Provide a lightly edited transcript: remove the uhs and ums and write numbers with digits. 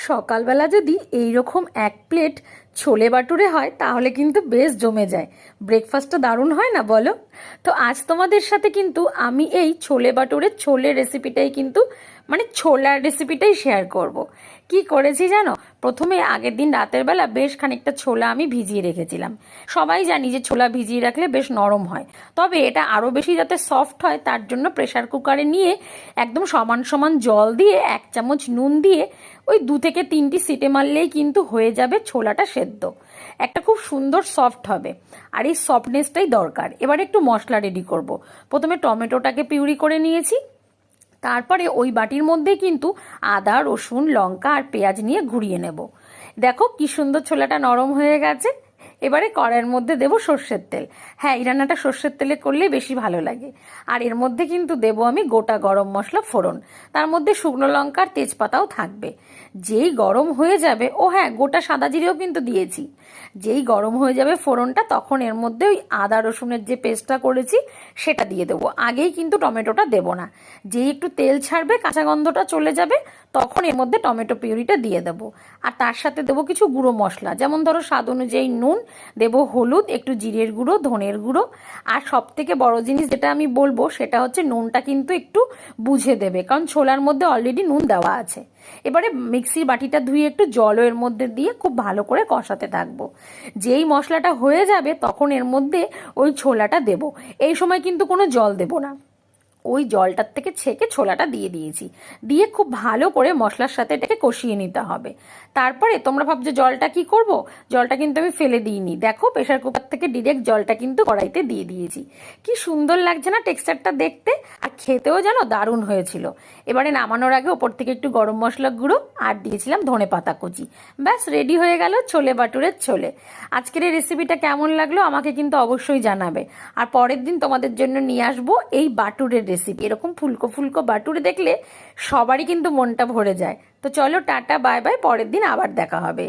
সকালবেলা যদি এইরকম এক প্লেট ছোলে বাটুরে হয় তাহলে কিন্তু বেশ জমে যায়। ব্রেকফাস্টটা দারুণ হয় না বলো? তো আজ তোমাদের সাথে কিন্তু আমি এই ছোলে বাটুরের ছোলে রেসিপিটাই কিন্তু ছোলার রেসিপিটাই শেয়ার করব। কি করেছি জানো? প্রথমে আগের দিন রাতের বেলা বেশ খানিকটা ছোলা আমি ভিজিয়ে রেখেছিলাম। সবাই জানি যে ছোলা ভিজিয়ে রাখলে বেশ নরম হয়, তবে এটা আরও বেশি যাতে সফট হয় তার জন্য প্রেশার কুকারে নিয়ে একদম সমান সমান জল দিয়ে 1 চামচ নুন দিয়ে ওই 2 থেকে 3টি সিটে মারলেই কিন্তু হয়ে যাবে ছোলাটা সেদ্ধ। একটা খুব সুন্দর সফট হবে, আর এই সফটনেসটাই দরকার। এবার একটু মশলা রেডি করব। প্রথমে টমেটোটাকে পিউরি করে নিয়েছি, তারপরে ওই বাটির মধ্যে কিন্তু আদা, রসুন, লঙ্কা আর পেঁয়াজ নিয়ে ঘুরিয়ে নেব। দেখো কি সুন্দর ছোলাটা নরম হয়ে গেছে। এবারে কড়াইয়ের মধ্যে দেবো সর্ষের তেল। হ্যাঁ, এই রান্নাটা সর্ষের তেলে করলেই বেশি ভালো লাগে। আর এর মধ্যে কিন্তু দেবো আমি গোটা গরম মশলা ফোড়ন, তার মধ্যে শুকনো লঙ্কা আর তেজপাতাও থাকবে। যেই গরম হয়ে যাবে, ও হ্যাঁ, গোটা সাদা জিরেও কিন্তু দিয়েছি। যেই গরম হয়ে যাবে ফোড়নটা, তখন এর মধ্যে ওই আদা রসুনের যে পেস্টটা করেছি সেটা দিয়ে দেবো। আগেই কিন্তু টমেটোটা দেবো না। যেই একটু তেল ছাড়বে, কাঁচা গন্ধটা চলে যাবে, তখন এর মধ্যে টমেটো পিউরিটা দিয়ে দেবো। আর তার সাথে দেবো কিছু গুঁড়ো মশলা, যেমন ধরো স্বাদ অনুযায়ী নুন, দেবো হলুদ, একটু জিরের গুঁড়ো, ধনের গুঁড়ো। আর সব থেকে বড় জিনিস যেটা আমি বলবো সেটা হচ্ছে নুনটা কিন্তু একটু বুঝে দেবে, কারণ ছোলার মধ্যে অলরেডি নুন দেওয়া আছে। এবারে মিক্সির বাটিটা ধুয়ে একটু জলও এর মধ্যে দিয়ে খুব ভালো করে কষাতে থাকবো। যেই মশলাটা হয়ে যাবে তখন এর মধ্যে ওই ছোলাটা দেবো। এই সময় কিন্তু কোনো জল দেবো না, ওই জলটার থেকে ছেঁকে ছোলাটা দিয়ে দিয়েছি। দিয়ে খুব ভালো করে মশলার সাথে এটাকে কষিয়ে নিতে হবে। তারপরে তোমরা ভাবছো জলটা কি করব? জলটা কিন্তু আমি ফেলে দিইনি। দেখো, প্রেশার কুকার থেকে ডিরেক্ট জলটা কিন্তু কড়াইতে দিয়ে দিয়েছি। কি সুন্দর লাগছে না টেক্সচারটা দেখতে? আর খেতেও যেন দারুণ হয়েছিল। এবারে নামানোর আগে ওপর থেকে একটু গরম মশলা গুঁড়ো আর দিয়েছিলাম ধনে পাতা কুচি। ব্যাস রেডি হয়ে গেল ছোলে বাটুরের ছোলে। আজকের এই রেসিপিটা কেমন লাগলো আমাকে কিন্তু অবশ্যই জানাবে। আর পরের দিন তোমাদের জন্য নিয়ে আসবো এই বাটুরের রেসিপি। এরকম ফুলকো ফুলকো বাটুরে দেখলে সবারই কিন্তু মনটা ভরে যায়। তো চলো, টাটা, বাই বাই, পরের দিন আবার দেখা হবে।